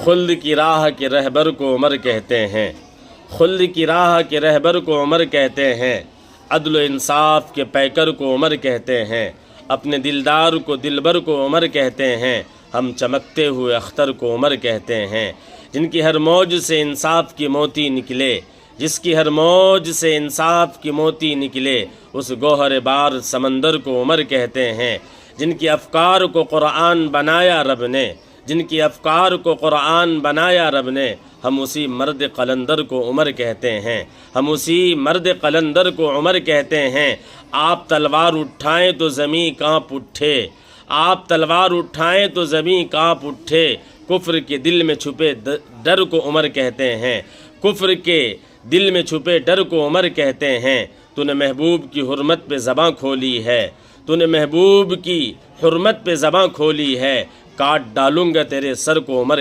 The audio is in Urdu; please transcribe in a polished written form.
خلد کی راہ کے رہبر کو عمر کہتے ہیں، خلد کی راہ کے رہبر کو عمر کہتے ہیں، عدل و انصاف کے پیکر کو عمر کہتے ہیں، اپنے دلدار کو دلبر کو عمر کہتے ہیں، ہم چمکتے ہوئے اختر کو عمر کہتے ہیں، جن کی ہر موج سے انصاف کی موتی نکلے، جس کی ہر موج سے انصاف کی موتی نکلے، اس گوہر بار سمندر کو عمر کہتے ہیں، جن کی افکار کو قرآن بنایا رب نے، جن کی افکار کو قرآن بنایا رب نے، ہم اسی مرد قلندر کو عمر کہتے ہیں، ہم اسی مرد قلندر کو عمر کہتے ہیں۔ آپ تلوار اٹھائیں تو زمیں کانپ اٹھے، آپ تلوار اٹھائیں تو زمیں کانپ اٹھے، کفر کے دل میں چھپے ڈر کو عمر کہتے ہیں، کفر کے دل میں چھپے ڈر کو عمر کہتے ہیں۔ تو نے محبوب کی حرمت پہ زباں کھولی ہے، تو نے محبوب کی حرمت پہ زباں کھولی ہے، کاٹ ڈالوں گا تیرے سر کو عمر